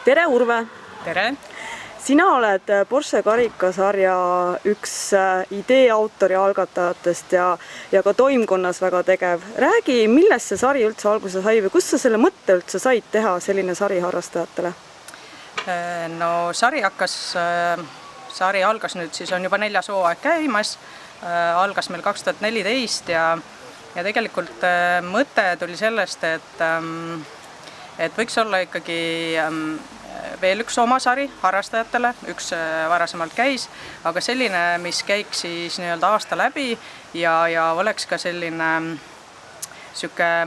Tere, Urve! Tere! Sina oled Porsche karikasarja üks idee autori algatajatest ja ka toimkonnas väga tegev. Räägi, millest see sari üldse alguse sai või kust sa selle mõtte üldse said teha selline sari harrastajatele? No sari algas nüüd, siis on juba 4. hooaeg käimas. Algas meil 2014 ja tegelikult mõte tuli sellest, et võiks olla ikkagi veel üks oma sari harrastajatele, üks varasemalt käis, aga selline, mis käiks siis aasta läbi ja oleks ka selline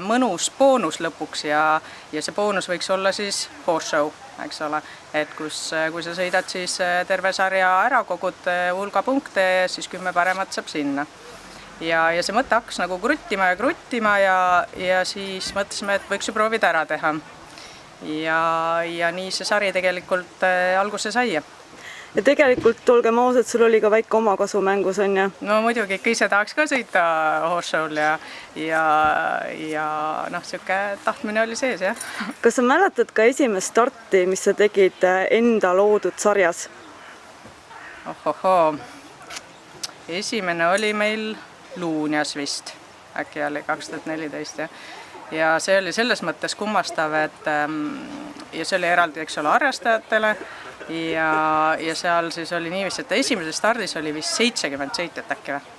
mõnus boonus lõpuks ja see boonus võiks olla siis horse show, eks ole, et kui sa sõidad siis terve sarja ära, kogud hulga punkte, siis 10 paremat saab sinna. Ja see mõte hakkas nagu kruttima ja siis mõtlesime, et võiks ju proovida ära teha. Ja nii see sari tegelikult alguse sai. Ja tegelikult, olgem ausad, sul oli ka väike omakasu mängus, on ju? No muidugi, ikka ise tahaks ka sõita horse show'l ja siuke tahtmine oli sees, jah. Kas sa mäletad ka esimest starti, mis sa tegid enda loodud sarjas? Ohohoo. Esimene oli meil Luunjas vist, äkki oli 2014, jah. Ja see oli selles mõttes kummastav, et see oli eraldi, eks ole, harrastajatele ja seal siis oli niiviisi, et esimeses stardis oli vist 70 sõitjat äkki või.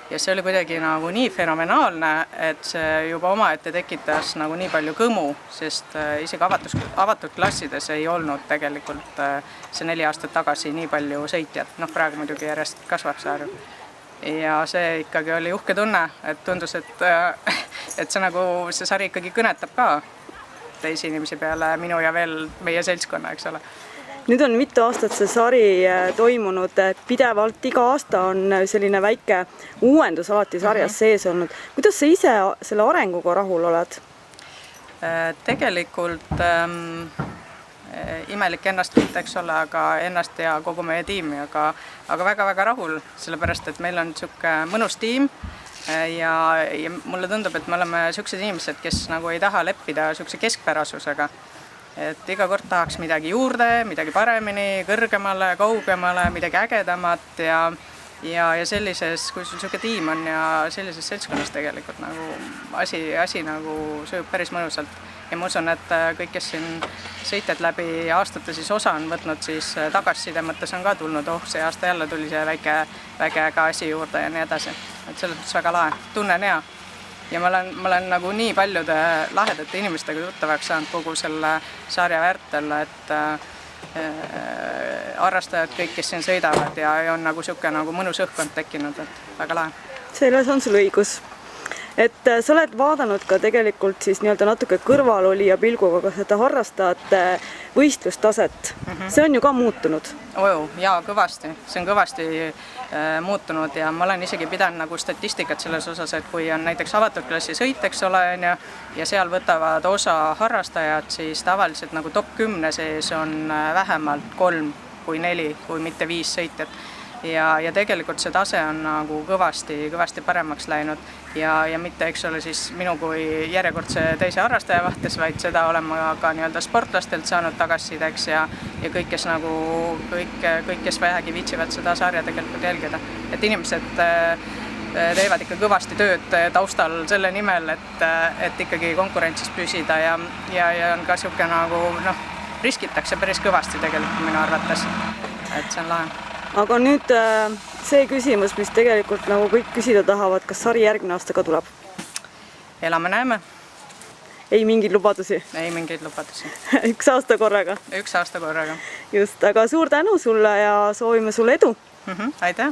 Ja see oli kuidagi nagu nii fenomenaalne, et see juba omaette tekitas nagu nii palju kõmu, sest isegi avatud klassides ei olnud tegelikult see 4 aastat tagasi nii palju sõitjat. Praegu muidugi järjest kasvab see arv. Ja see ikkagi oli uhke tunne, et tundus, et see sari ikkagi kõnetab ka teisi inimesi peale minu ja veel meie seltskonna, eks ole. Nüüd on mitu aastat see sari toimunud pidevalt, iga aasta on selline väike uuendus alati sarjas sees olnud. Kuidas sa ise selle arenguga rahul oled? Tegelikult imelik ennast kiita, eks ole, aga ennast ja kogu meie tiimi, aga väga-väga rahul, sellepärast, et meil on siuke mõnus tiim ja mulle tundub, et me oleme siuksed inimesed, kes nagu ei taha leppida siukse keskpärasusega. Et iga kord tahaks midagi juurde, midagi paremini, kõrgemale, kaugemale, midagi ägedamat ja sellises, kui sul siuke tiim on ja sellises seltskonnas tegelikult nagu asi nagu sööb päris mõnusalt. Ja ma usun, et kõik, kes siin sõitjad läbi aastate siis osa on võtnud, siis tagasiside mõttes on ka tulnud, see aasta jälle tuli see väike äge asi juurde ja nii edasi. Et selles mõttes väga lahe, tunnen hea. Ja ma olen nagu nii paljude lahedate inimestega tuttavaks saanud kogu selle sarja väärtel, et harrastajad kõik, kes siin sõidavad ja on nagu siuke nagu mõnus õhkkond tekkinud, et väga lahe. Selles on sul õigus. Et sa oled vaadanud ka tegelikult siis natuke kõrvalolija pilguga ka seda harrastajate võistlustaset. See on ju ka muutunud. Jaa, kõvasti. See on kõvasti muutunud ja ma olen isegi pidanud nagu statistikat selles osas, et kui on näiteks avatud klassi sõit, eks ole, ja seal võtavad osa harrastajad, siis tavaliselt nagu top 10 sees on vähemalt 3 kui 4, kui mitte 5 sõitjat. Ja tegelikult see tase on nagu kõvasti paremaks läinud ja mitte, eks ole, siis minu kui järjekordse teise harrastaja vahtes, vaid seda olen ma ka sportlastelt saanud tagasisideks ja kõik, kes vähegi viitsivad seda sarja tegelikult jälgida. Et inimesed teevad ikka kõvasti tööd taustal selle nimel, et ikkagi konkurentsis püsida ja on ka siuke nagu, riskitakse päris kõvasti tegelikult minu arvates, et see on lahe. Aga nüüd see küsimus, mis tegelikult nagu kõik küsida tahavad, kas sari järgmine aasta ka tuleb? Elame näeme. Ei mingeid lubadusi? Ei mingeid lubadusi. Üks aasta korraga? Üks aasta korraga. Just, aga suur tänu sulle ja soovime sulle edu! Aitäh!